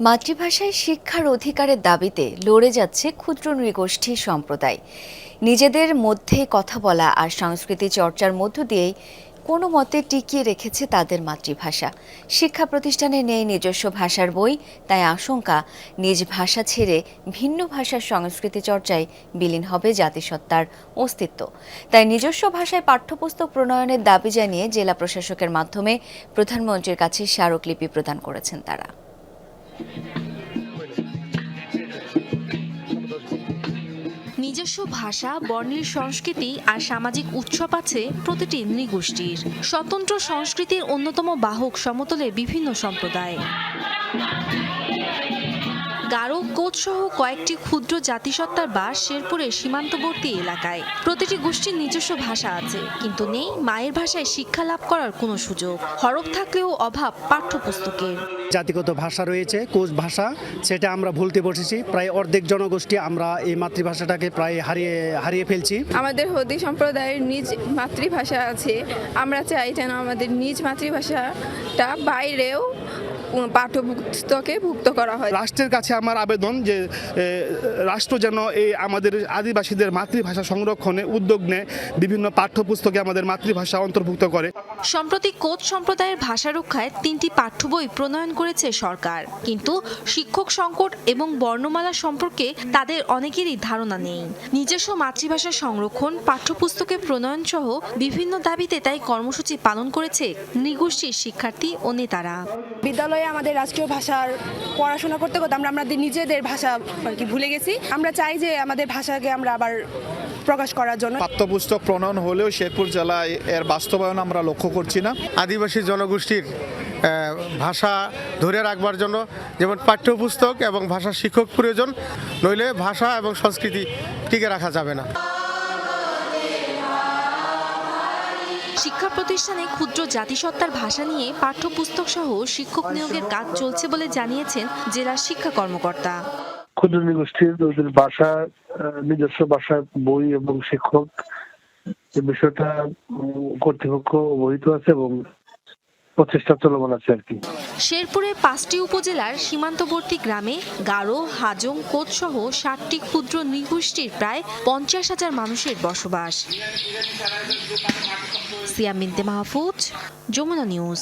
মাতৃভাষায় শিক্ষার অধিকারের দাবিতে লড়ে যাচ্ছে ক্ষুদ্র নৃগোষ্ঠী সম্প্রদায়। নিজেদের মধ্যে কথা বলা আর সংস্কৃতি চর্চার মধ্য দিয়েই কোনো মতে টিকিয়ে রেখেছে তাদের মাতৃভাষা। শিক্ষা প্রতিষ্ঠানে নেই নিজস্ব ভাষার বই, তাই আশঙ্কা নিজ ভাষা ছেড়ে ভিন্ন ভাষার সংস্কৃতি চর্চায় বিলীন হবে জাতিসত্তার অস্তিত্ব। তাই নিজস্ব ভাষায় পাঠ্যপুস্তক প্রণয়নের দাবি জানিয়ে জেলা প্রশাসকের মাধ্যমে প্রধানমন্ত্রীর কাছে স্মারকলিপি প্রদান করেছেন তারা। নিজস্ব ভাষা, বর্ণের সংস্কৃতি আর সামাজিক উৎসব আছে প্রতিটি নৃগোষ্ঠীর। স্বতন্ত্র সংস্কৃতির অন্যতম বাহক সমতলের বিভিন্ন সম্প্রদায়। গারো, কোচ সহ কয়েকটি ক্ষুদ্র জাতিসত্তার বাস শেরপুরের সীমান্তবর্তী এলাকায়। প্রতিটি গোষ্ঠীর নিজস্ব ভাষা আছে, কিন্তু নেই মায়ের ভাষায় শিক্ষা লাভ করার কোনো সুযোগ। হরফ থাকলেও অভাব পাঠ্যপুস্তকের। জাতিগত ভাষা রয়েছে, কোচ ভাষা, সেটা আমরা ভুলতে বসেছি। প্রায় অর্ধেক জনগোষ্ঠী আমরা এই মাতৃভাষাটাকে প্রায় হারিয়ে ফেলছি। আমাদের হদি সম্প্রদায়ের নিজ মাতৃভাষা আছে, আমরা চাই যেন আমাদের নিজ মাতৃভাষাটা বাইরেও পাঠ্যপুস্তকে ভুক্ত করা হয়। রাষ্ট্রের কাছে আমার আবেদন যে রাষ্ট্র যেন এই আমাদের আদিবাসীদের মাতৃভাষা সংরক্ষণে উদ্যোগ নেয়, বিভিন্ন পাঠ্যপুস্তকে আমাদের মাতৃভাষা অন্তর্ভুক্ত করে। সম্প্রতি কোচ সম্প্রদায়ের ভাষা রক্ষায় 3টি পাঠ্য বই প্রণয়ন করেছে সরকার, কিন্তু শিক্ষক সংকট এবং বর্ণমালা সম্পর্কে তাদের অনেকেরই ধারণা নেই। নিজস্ব মাতৃভাষা সংরক্ষণ, পাঠ্যপুস্তকে প্রণয়ন সহ বিভিন্ন দাবিতে তাই কর্মসূচি পালন করেছে নৃগোষ্ঠীর শিক্ষার্থী ও নেতারা। বিদ্যালয়ে আমাদের রাষ্ট্রীয় ভাষার পড়াশোনা করতে করতে আমরা আমাদের নিজেদের ভাষা ভুলে গেছি। আমরা চাই যে আমাদের ভাষাকে আমরা আবার প্রকাশ করার জন্য পাঠ্যপুস্তক প্রণয়ন হলেও শেরপুর জেলায় এর বাস্তবায়ন আমরা লক্ষ্য করছি না। আদিবাসী জনগোষ্ঠীর ভাষা ধরে রাখবার জন্য যেমন পাঠ্যপুস্তক এবং ভাষা শিক্ষক প্রয়োজন, নইলে ভাষা এবং সংস্কৃতি টিকে রাখা যাবে না। শিক্ষা প্রতিষ্ঠানে ক্ষুদ্র জাতিসত্তার ভাষা নিয়ে পাঠ্যপুস্তক সহ শিক্ষক নিয়োগের কাজ চলছে বলে জানিয়েছেন জেলা শিক্ষা কর্মকর্তা। ক্ষুদ্র নৃগোষ্ঠীর ভাষা, নিজস্ব ভাষার বই এবং শিক্ষক, এই বিষয়টা কর্তৃপক্ষ অবহিত আছে এবং প্রচেষ্টা চলমান আছে আর কি। শেরপুরে 5টি উপজেলার সীমান্তবর্তী গ্রামে গারো, হাজং, কোচ সহ 60টি ক্ষুদ্র নৃগোষ্ঠীর প্রায় 50,000 মানুষের বসবাস। সিয়াম বিনতে মাহফুজ, যমুনা নিউজ।